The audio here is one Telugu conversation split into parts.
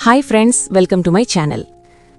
Hi friends, welcome to my channel.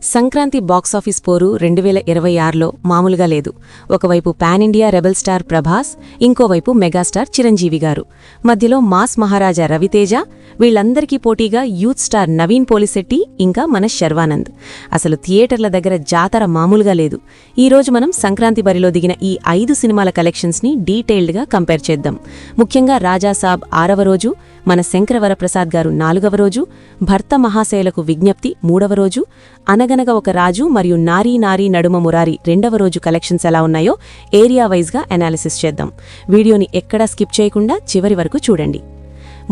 Sankranti box office పోరు 2026లో మామూలుగా లేదు. ఒకవైపు pan India rebel star Prabhas, ఇంకోవైపు మెగాస్టార్ చిరంజీవి గారు, మధ్యలో మాస్ మహారాజా రవితేజ, వీళ్లందరికీ పోటీగా యూత్ స్టార్ నవీన్ పోలిశెట్టి, ఇంకా మన శర్వానంద్. అసలు థియేటర్ల దగ్గర జాతర మామూలుగా లేదు. ఈరోజు మనం సంక్రాంతి బరిలో దిగిన ఈ 5 సినిమాల కలెక్షన్స్ని డీటెయిల్డ్గా కంపేర్ చేద్దాం. ముఖ్యంగా రాజాసాబ్ 6వ రోజు, మన శంకరవరప్రసాద్ గారు 4వ రోజు, భర్త మహాశయులకు విజ్ఞప్తి 3వ రోజు, అనగనగ ఒక రాజు మరియు నారీ నారీ నడుమ మురారి 2వ రోజు కలెక్షన్స్ ఎలా ఉన్నాయో ఏరియా వైజ్గా అనాలిసిస్ చేద్దాం. వీడియోని ఎక్కడా స్కిప్ చేయకుండా చివరి వరకు చూడండి.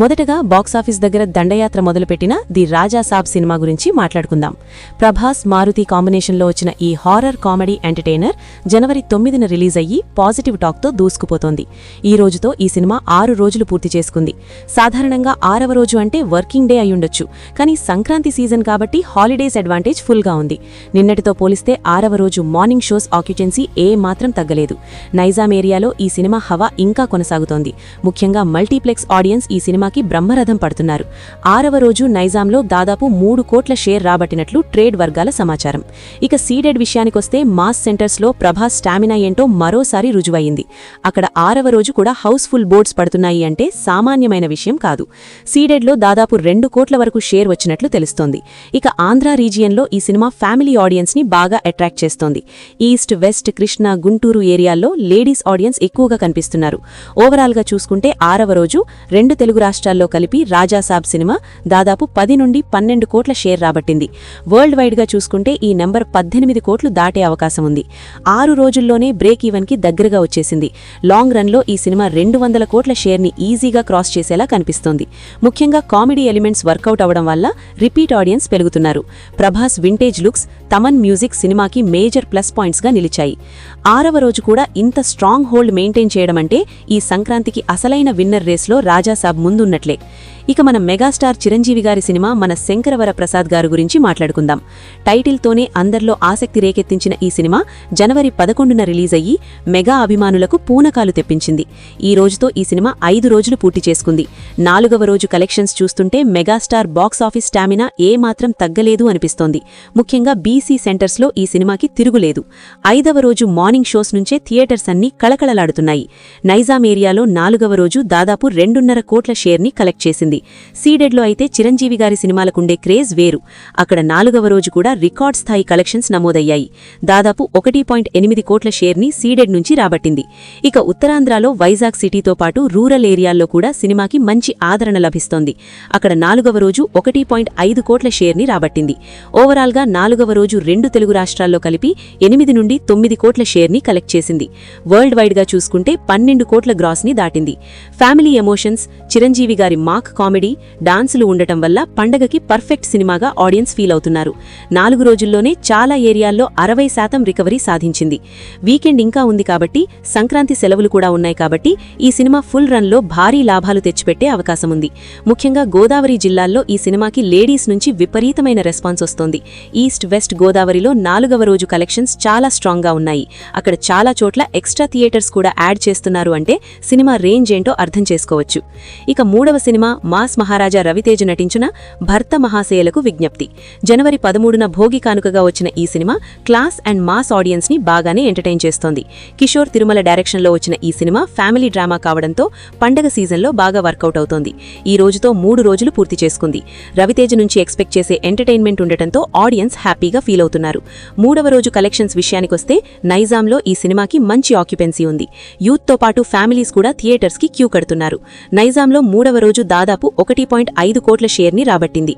మొదటగా బాక్సాఫీస్ దగ్గర దండయాత్ర మొదలుపెట్టిన ది రాజాసాబ్ సినిమా గురించి మాట్లాడుకుందాం. ప్రభాస్ మారుతి కాంబినేషన్లో వచ్చిన ఈ హారర్ కామెడీ ఎంటర్టైనర్ జనవరి 9న రిలీజ్ అయ్యి పాజిటివ్ టాక్తో దూసుకుపోతోంది. ఈ రోజుతో ఈ సినిమా 6 రోజులు పూర్తి చేసుకుంది. సాధారణంగా 6వ రోజు అంటే వర్కింగ్ డే అయ్యుండొచ్చు, కానీ సంక్రాంతి సీజన్ కాబట్టి హాలిడేస్ అడ్వాంటేజ్ ఫుల్గా ఉంది. నిన్నటితో పోలిస్తే 6వ రోజు మార్నింగ్ షోస్ ఆక్యుపెన్సీ మాత్రం తగ్గలేదు. నైజాం ఏరియాలో ఈ సినిమా హవా ఇంకా కొనసాగుతోంది. ముఖ్యంగా మల్టీప్లెక్స్ ఆడియన్స్ ఈ సినిమాకి బ్రహ్మరథం పడుతున్నారు. 6వ రోజు నైజాంలో దాదాపు 3 కోట్ల షేర్ రాబట్టినట్లు ట్రేడ్ వర్గాల సమాచారం. ఇక సీడెడ్ విషయానికొస్తే మాస్ సెంటర్స్లో ప్రభాస్ స్టామినా ఏంటో మరోసారి రుజువయింది. అక్కడ 6వ రోజు కూడా హౌస్ఫుల్ బోర్డ్స్ పడుతున్నాయి అంటే సామాన్యమైన విషయం కాదు. సీడెడ్లో దాదాపు 2 కోట్ల వరకు షేర్ వచ్చినట్లు తెలుస్తోంది. ఇక ఆంధ్ర రీజియన్లో ఈ సినిమా ఫ్యామిలీ ఆడియన్స్ని బాగా అట్రాక్ట్ చేస్తోంది. ఈస్ట్, వెస్ట్, కృష్ణా, గుంటూరు ఏరియాల్లో లేడీస్ ఆడియన్స్ ఎక్కువగా కనిపిస్తున్నారు. ఓవరాల్గా చూసుకుంటే 6వ రోజు 2 తెలుగు రాష్ట్రాల్లో కలిపి రాజాసాబ్ సినిమా దాదాపు 10 నుండి 12 కోట్ల షేర్ రాబట్టింది. వరల్డ్ వైడ్గా చూసుకుంటే ఈ నెంబర్ 18 కోట్లు దాటే అవకాశం ఉంది. 6 రోజుల్లోనే బ్రేక్ ఈవెన్కి దగ్గరగా వచ్చేసింది. లాంగ్ రన్లో ఈ సినిమా 200 కోట్ల షేర్ని ఈజీగా క్రాస్ చేసేలా కనిపిస్తోంది. ముఖ్యంగా కామెడీ ఎలిమెంట్స్ వర్కౌట్ అవడం వల్ల రిపీట్ ఆడియన్స్ పెరుగుతున్నారు. Prabhas vintage looks, Thaman music సినిమాకి మేజర్ ప్లస్ పాయింట్స్గా నిలిచాయి. 6వ రోజు కూడా ఇంత స్ట్రాంగ్ హోల్డ్ మెయింటైన్ చేయడం అంటే ఈ సంక్రాంతికి అసలైన విన్నర్ రేస్లో రాజాసాబ్ ముందున్నట్లే. ఇక మన మెగాస్టార్ చిరంజీవి గారి సినిమా మన శంకరవరప్రసాద్ గారు గురించి మాట్లాడుకుందాం. టైటిల్తోనే అందరిలో ఆసక్తి రేకెత్తించిన ఈ సినిమా జనవరి 11న రిలీజ్ అయ్యి మెగా అభిమానులకు పూనకాలు తెప్పించింది. ఈ రోజుతో ఈ సినిమా 5 రోజులు పూర్తి చేసుకుంది. 4వ రోజు కలెక్షన్స్ చూస్తుంటే మెగాస్టార్ బాక్సాఫీస్ స్టామినా ఏమాత్రం తగ్గలేదు అనిపిస్తోంది. ముఖ్యంగా బీసీ సెంటర్స్లో ఈ సినిమాకి తిరుగులేదు. 5వ రోజు మార్నింగ్ షోస్ నుంచే థియేటర్స్ అన్నీ కళకళలాడుతున్నాయి. నైజాం ఏరియాలో 4వ రోజు దాదాపు 2.5 కోట్ల షేర్ని కలెక్ట్ చేసింది. సీడెడ్లో అయితే చిరంజీవి గారి సినిమాలకుండే క్రేజ్ వేరు. అక్కడ 4వ రోజు కూడా రికార్డ్ స్థాయి కలెక్షన్స్ నమోదయ్యాయి. దాదాపు 1.8 కోట్ల షేర్ని సీడెడ్ నుంచి రాబట్టింది. ఇక ఉత్తరాంధ్రలో వైజాగ్ సిటీతో పాటు రూరల్ ఏరియాల్లో కూడా సినిమాకి మంచి ఆదరణ లభిస్తోంది. అక్కడ 4వ రోజు 1.5 కోట్ల షేర్ని రాబట్టింది. ఓవరాల్గా 4వ రోజు 2 తెలుగు రాష్ట్రాల్లో కలిపి 8 నుండి 9 కోట్ల షేర్ని కలెక్ట్ చేసింది. వరల్డ్ వైడ్గా చూసుకుంటే 12 కోట్ల గ్రాస్ని దాటింది. ఫ్యామిలీ ఎమోషన్స్, చిరంజీవి గారి మాక్ కామెడీ, డాన్సులు ఉండటం వల్ల పండగకి పర్ఫెక్ట్ సినిమాగా ఆడియన్స్ ఫీల్ అవుతున్నారు. 4 రోజుల్లోనే చాలా ఏరియాల్లో 60% రికవరీ సాధించింది. వీకెండ్ ఇంకా ఉంది కాబట్టి, సంక్రాంతి సెలవులు కూడా ఉన్నాయి కాబట్టి ఈ సినిమా ఫుల్ రన్లో భారీ లాభాలు తెచ్చిపెట్టే అవకాశం ఉంది. ముఖ్యంగా గోదావరి జిల్లాల్లో ఈ సినిమాకి లేడీస్ నుంచి విపరీతమైన రెస్పాన్స్ వస్తోంది. ఈస్ట్, వెస్ట్ గోదావరిలో 4వ రోజు కలెక్షన్స్ చాలా స్ట్రాంగ్గా ఉన్నాయి. అక్కడ చాలా చోట్ల ఎక్స్ట్రా థియేటర్స్ కూడా యాడ్ చేస్తున్నారు అంటే సినిమా రేంజ్ ఏంటో అర్థం చేసుకోవచ్చు. ఇక 3వ సినిమా మాస్ మహారాజా రవితేజ నటించిన భర్త మహాశయులకు విజ్ఞప్తి. జనవరి 13న భోగి కానుకగా వచ్చిన ఈ cinema class and mass audience ని బాగానే ఎంటర్టైన్ చేస్తోంది. కిషోర్ తిరుమల డైరెక్షన్లో వచ్చిన ఈ సినిమా ఫ్యామిలీ డ్రామా కావడంతో పండగ సీజన్లో బాగా వర్కౌట్ అవుతోంది. ఈ రోజుతో 3 రోజులు పూర్తి చేసుకుంది. రవితేజ నుంచి ఎక్స్పెక్ట్ చేసే ఎంటర్టైన్మెంట్ ఉండటంతో ఆడియన్స్ హ్యాపీగా ఫీల్ అవుతున్నారు. 3వ రోజు కలెక్షన్స్ విషయానికొస్తే నైజాంలో ఈ సినిమాకి మంచి ఆక్యుపెన్సీ ఉంది. యూత్తో పాటు ఫ్యామిలీస్ కూడా థియేటర్స్కి క్యూ కడుతున్నారు. నైజాంలో 3వ రోజు దాదాపు 1.5 కోట్ల షేర్ని రాబట్టింది.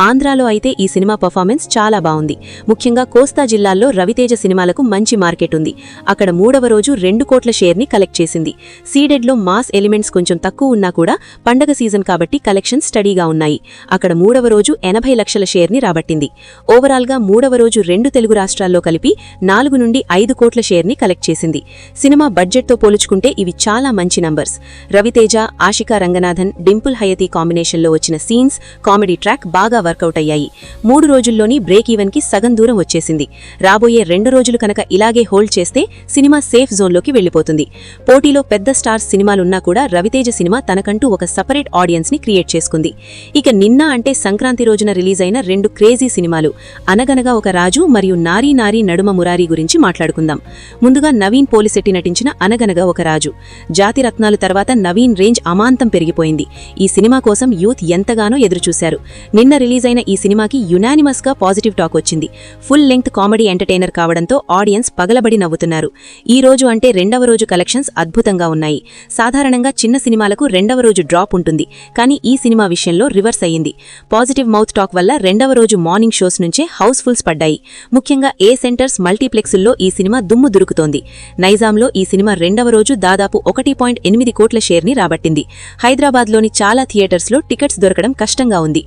ఆంధ్రాలో అయితే ఈ సినిమా పర్ఫార్మెన్స్ చాలా బాగుంది. ముఖ్యంగా కోస్తా జిల్లాల్లో రవితేజ సినిమాలకు మంచి మార్కెట్ ఉంది. అక్కడ 3వ రోజు 2 కోట్ల షేర్ని కలెక్ట్ చేసింది. సీడెడ్లో మాస్ ఎలిమెంట్స్ కొంచెం తక్కువ ఉన్నా కూడా పండగ సీజన్ కాబట్టి కలెక్షన్స్ స్టడీగా ఉన్నాయి. అక్కడ 3వ రోజు 80 లక్షల షేర్ని రాబట్టింది. ఓవరాల్గా 3వ రోజు 2 తెలుగు రాష్ట్రాల్లో కలిపి 4 నుండి 5 కోట్ల షేర్ని కలెక్ట్ చేసింది. సినిమా బడ్జెట్తో పోల్చుకుంటే ఇవి చాలా మంచి నంబర్స్. రవితేజ, ఆషికా రంగనాథన్, మేనన్, డింపుల్ హయతి కాంబినేషన్లో వచ్చిన సీన్స్, కామెడీ ట్రాక్ బాగా వర్కౌట్ అయ్యాయి. 3 రోజుల్లోని బ్రేక్ ఈవెన్కి సగం దూరం వచ్చేసింది. రాబోయే 2 రోజులు కనుక ఇలాగే హోల్డ్ చేస్తే సినిమా సేఫ్ జోన్లోకి వెళ్లిపోతుంది. పోటీలో పెద్ద స్టార్స్ సినిమాలున్నా కూడా రవితేజ సినిమా తనకంటూ ఒక సపరేట్ ఆడియన్స్ని క్రియేట్ చేసుకుంది. ఇక నిన్న అంటే సంక్రాంతి రోజున రిలీజ్ అయిన 2 క్రేజీ సినిమాలు అనగనగా ఒక రాజు మరియు నారీ నారీ నడుమ మురారి గురించి మాట్లాడుకుందాం. ముందుగా నవీన్ పోలిశెట్టి నటించిన అనగనగా ఒక రాజు. జాతి రత్నాలు తర్వాత నవీన్ రేంజ్ అమాంతం పెరిగిపోయింది. ఈ సినిమా కోసం యూత్ ఎంతగానో ఎదురుచూశారు. నిన్న రిలీజ్ అయిన ఈ సినిమాకి యునానిమస్ గా పాజిటివ్ టాక్ వచ్చింది. ఫుల్ లెంగ్త్ కామెడీ ఎంటర్టైనర్ కావడంతో ఆడియన్స్ పగలబడి నవ్వుతున్నారు. ఈ రోజు అంటే 2వ రోజు కలెక్షన్స్ అద్భుతంగా ఉన్నాయి. సాధారణంగా చిన్న సినిమాలకు 2వ రోజు డ్రాప్ ఉంటుంది, కానీ ఈ సినిమా విషయంలో రివర్స్ అయ్యింది. పాజిటివ్ మౌత్ టాక్ వల్ల 2వ రోజు మార్నింగ్ షోస్ నుంచే హౌస్ఫుల్స్ పడ్డాయి. ముఖ్యంగా ఏ సెంటర్స్ మల్టీప్లెక్స్ల్లో ఈ సినిమా దుమ్ము దురుకుతోంది. నైజాంలో ఈ సినిమా 2వ రోజు దాదాపు 1.8 కోట్ల షేర్ని రాబట్టింది. హైదరాబాద్లోని చాలా థియేటర్స్లో టికెట్స్ దొరకడం కష్టంగా ఉంది.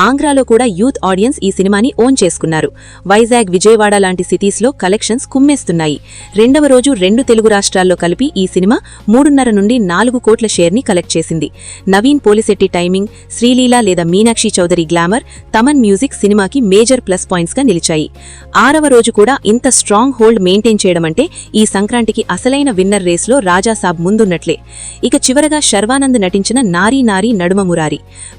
ఆంధ్రాలో కూడా యూత్ ఆడియన్స్ ఈ సినిమాని ఓన్ చేసుకున్నారు. వైజాగ్, విజయవాడ లాంటి సిటీస్లో కలెక్షన్స్ కుమ్మేస్తున్నాయి. 2వ రోజు 2 తెలుగు రాష్ట్రాల్లో కలిపి ఈ సినిమా 3.5 నుండి 4 కోట్ల షేర్ని కలెక్ట్ చేసింది. నవీన్ పోలిశెట్టి టైమింగ్, శ్రీలీల లేదా మీనాక్షి చౌదరి గ్లామర్, తమన్ మ్యూజిక్ సినిమాకి మేజర్ ప్లస్ పాయింట్స్గా నిలిచాయి. 6వ రోజు కూడా ఇంత స్ట్రాంగ్ హోల్డ్ మెయింటైన్ చేయడమంటే ఈ సంక్రాంతికి అసలైన విన్నర్ రేస్లో రాజాసాబ్ ముందున్నట్లే. ఇక చివరగా శర్వానంద్ నటించిన నారీ నారీ నడుమ మురారి.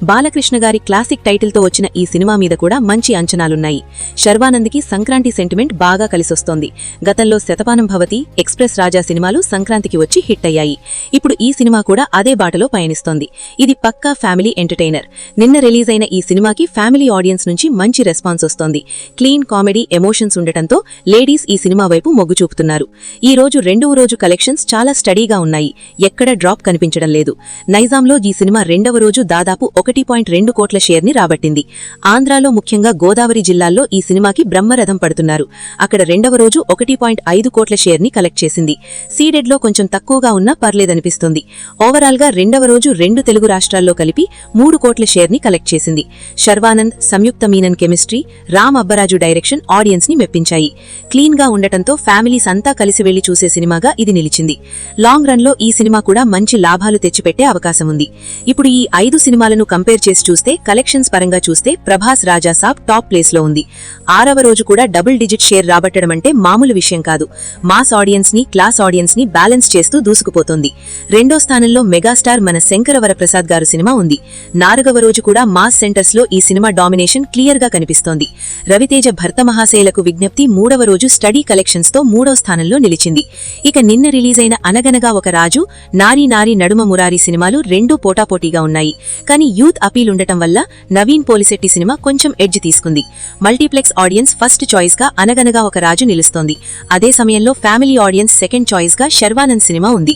బాలకృష్ణ గారి క్లాసిక్ టైటిల్తో వచ్చిన ఈ సినిమా మీద కూడా మంచి అంచనాలున్నాయి. శర్వానంద్కి సంక్రాంతి సెంటిమెంట్ బాగా కలిసొస్తోంది. గతంలో శతపానం భవతి, ఎక్స్ప్రెస్ రాజా సినిమాలు సంక్రాంతికి వచ్చి హిట్ అయ్యాయి. ఇప్పుడు ఈ సినిమా కూడా అదే బాటలో పయనిస్తోంది. ఇది పక్కా ఫ్యామిలీ ఎంటర్టైనర్. నిన్న రిలీజ్ అయిన ఈ సినిమాకి ఫ్యామిలీ ఆడియన్స్ నుంచి మంచి రెస్పాన్స్ వస్తోంది. క్లీన్ కామెడీ, ఎమోషన్స్ ఉండటంతో లేడీస్ ఈ సినిమా వైపు మొగ్గు చూపుతున్నారు. ఈ రోజు 2వ రోజు కలెక్షన్స్ చాలా స్టడీగా ఉన్నాయి. ఎక్కడ డ్రాప్ కనిపించడం లేదు. నైజాంలో ఈ సినిమా 2వ రోజు దాదాపు 1.2 కోట్ల షేర్ని రాబట్టింది. ఆంధ్రాలో ముఖ్యంగా గోదావరి జిల్లాల్లో ఈ సినిమాకి బ్రహ్మరథం పడుతున్నారు. అక్కడ 2వ రోజు 1.5 కోట్ల షేర్ని కలెక్ట్ చేసింది. సీడెడ్లో కొంచెం తక్కువగా ఉన్నా పర్లేదనిపిస్తోంది. ఓవరాల్గా 2వ రోజు 2 తెలుగు రాష్ట్రాల్లో కలిపి 3 కోట్ల షేర్ని కలెక్ట్ చేసింది. శర్వానంద్, సంయుక్త మీనన్ కెమిస్ట్రీ, రామ్ అబ్బరాజు డైరెక్షన్ ఆడియన్స్ని మెప్పించాయి. క్లీన్గా ఉండటంతో ఫ్యామిలీస్ అంతా కలిసి వెళ్లి చూసే సినిమాగా ఇది నిలిచింది. లాంగ్ రన్లో ఈ సినిమా కూడా మంచి లాభాలు తెచ్చిపెట్టే అవకాశం ఉంది. ఇప్పుడు ఈ 5 సినిమాలను కంపేర్ చేసి చూస్తే కలెక్షన్స్ పరంగా చూస్తే ప్రభాస్ రాజాసాబ్ టాప్ ప్లేస్లో ఉంది. 6వ రోజు కూడా డబుల్ డిజిట్ షేర్ రాబట్టడమంటే మామూలు విషయం కాదు. మాస్ ఆడియన్స్ని, క్లాస్ ఆడియన్స్ని బ్యాలెన్స్ చేస్తూ దూసుకుపోతోంది. 2వ స్థానంలో మెగాస్టార్ మన శంకర వరప్రసాద్ గారు సినిమా ఉంది. 4వ రోజు కూడా మాస్ సెంటర్స్లో ఈ సినిమా డామినేషన్ క్లియర్గా కనిపిస్తోంది. రవితేజ భర్త మహాశయులకు విజ్ఞప్తి 3వ రోజు స్టడీ కలెక్షన్స్తో 3వ స్థానంలో నిలిచింది. ఇక నిన్న రిలీజ్ అయిన అనగనగా ఒక రాజు, నారీ నారీ నడుమ మురారి సినిమాలు 2 పోటాపోటీగా ఉన్నాయి. కానీ యూత్ అపీల్ ఉండటం వల్ల నవీన్ పోలిశెట్టి సినిమా కొంచెం ఎడ్జ్ తీసుకుంది. మల్టీప్లెక్స్ ఆడియన్స్ ఫస్ట్ చాయిస్గా అనగనగా ఒక రాజు నిలుస్తోంది. అదే సమయంలో ఫ్యామిలీ ఆడియన్స్ సెకండ్ చాయిస్గా శర్వానంద్ సినిమా ఉంది.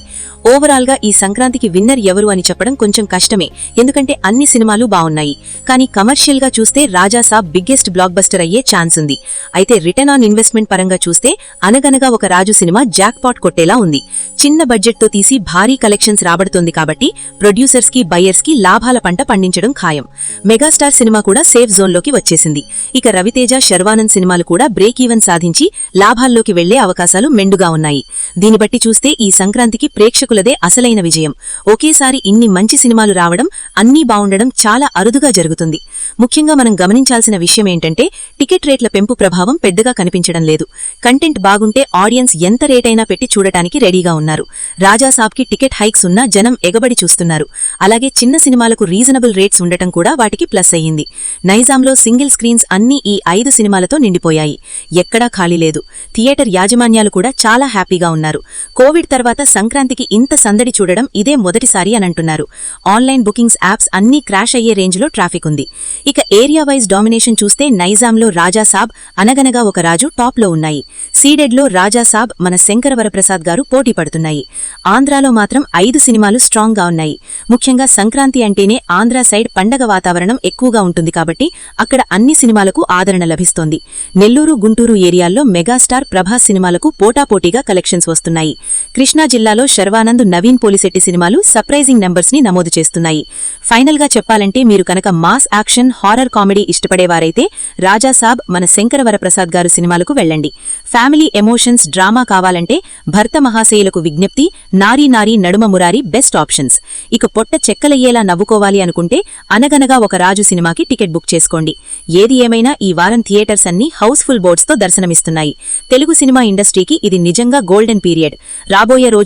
ఓవరాల్గా ఈ సంక్రాంతికి విన్నర్ ఎవరు అని చెప్పడం కొంచెం కష్టమే, ఎందుకంటే అన్ని సినిమాలు బావున్నాయి. కానీ కమర్షియల్గా చూస్తే రాజాసాబ్ బిగ్గెస్ట్ బ్లాక్ బస్టర్ అయ్యే ఛాన్స్ ఉంది. అయితే రిటర్న్ ఆన్ ఇన్వెస్ట్మెంట్ పరంగా చూస్తే అనగనగా ఒక రాజు సినిమా జాక్పాట్ కొట్టేలా ఉంది. చిన్న బడ్జెట్తో తీసి భారీ కలెక్షన్స్ రాబడుతోంది కాబట్టి ప్రొడ్యూసర్స్కి, బయ్యర్స్కి లాభాల పంట పండించడం ఖాయం. మెగాస్టార్ సినిమా కూడా సేఫ్ జోన్లోకి వచ్చేసింది. ఇక రవితేజ, శర్వానంద్ సినిమాలు కూడా బ్రేక్ ఈవెన్ సాధించి లాభాల్లోకి వెళ్లే అవకాశాలు మెండుగా ఉన్నాయి. దీన్ని బట్టి చూస్తే ఈ సంక్రాంతికి ప్రేక్షకులదే అసలైన విజయం. ఒకేసారి ఇన్ని మంచి సినిమాలు రావడం, అన్నీ బావుండడం చాలా అరుదుగా జరుగుతుంది. ముఖ్యంగా మనం గమనించాల్సిన విషయం ఏంటంటే టికెట్ రేట్ల పెంపు ప్రభావం పెద్దగా కనిపించడం లేదు. కంటెంట్ బాగుంటే ఆడియన్స్ ఎంత రేటైనా పెట్టి చూడటానికి రెడీగా ఉన్నారు. రాజాసాబ్కి టికెట్ హైక్స్ ఉన్నా జనం ఎగబడి చూస్తున్నారు. అలాగే చిన్న సినిమాలకు రీజనబుల్ రేట్స్ ఉండటం కూడా వాటికి ప్లస్ అయ్యింది. నైజాంలో సింగిల్ స్క్రీన్స్ అన్నీ ఈ 5 సినిమాలతో నిండిపోయాయి. ఎక్కడా ఖాళీ లేదు. థియేటర్ యాజమాన్యాలు కూడా చాలా హ్యాపీగా ఉన్నారు. కోవిడ్ తర్వాత సంక్రాంతికి ఇంత సందడి చూడడం ఇదే మొదటిసారి అనంటున్నారు. ఆన్లైన్ బుకింగ్స్ యాప్స్ అన్నీ క్రాష్ అయ్యే రేంజ్లో ట్రాఫిక్ ఉంది. ఇక ఏరియా వైజ్ డామినేషన్ చూస్తే నైజాంలో రాజాసాబ్, అనగనగా ఒక రాజు టాప్లో ఉన్నాయి. సీడెడ్లో రాజాసాబ్, మన శంకర వరప్రసాద్ గారు పోటీ పడుతున్నాయి. ఆంధ్రాలో మాత్రం 5 సినిమాలు స్ట్రాంగ్గా ఉన్నాయి. ముఖ్యంగా సంక్రాంతి అంటేనే ఆంధ్రా సైడ్ పండగ వాతావరణం ఎక్కువగా ఉంటుంది కాబట్టి అక్కడ అన్ని సినిమాలకు ఆదరణ లభిస్తోంది. నెల్లూరు, గుంటూరు ఏరియాల్లో మెగాస్టార్, ప్రభాస్ సినిమాలకు పోటాపోటీగా కలెక్షన్స్ వస్తున్నాయి. కృష్ణా జిల్లాలో శర్వానంద్, నవీన్ పోలిశెట్టి సినిమాలు సర్ప్రైజింగ్ నెంబర్స్ని నమోదు చేస్తున్నాయి. ఫైనల్గా చెప్పాలంటే మీరు కనుక మాస్ యాక్షన్, హారర్ కామెడీ ఇష్టపడేవారైతే రాజాసాబ్, మన శంకర వరప్రసాద్ గారు సినిమాలకు వెళ్ళండి. ఫ్యామిలీ ఎమోషన్స్, డ్రామా కావాలంటే భర్త మహాశయులకు విజ్ఞప్తి, నారీ నారీ నడుమ మురారి బెస్ట్ ఆప్షన్స్. ఇక పొట్ట చెక్కలయ్యేలా నవ్వుకోవాలి అనుకుంటే అనగనగా ఒక రాజు సినిమాకి టికెట్ బుక్ చేసుకోండి. ఏది ఏమైనా ఈ వారం థియేటర్స్ అన్ని హౌస్ఫుల్ బోర్డ్స్తో దర్శనమిస్తున్నాయి. తెలుగు సినిమా ఇండస్ట్రీకి ఇది నిజంగా గోల్డెన్ పీరియడ్. రాబోయే రోజులు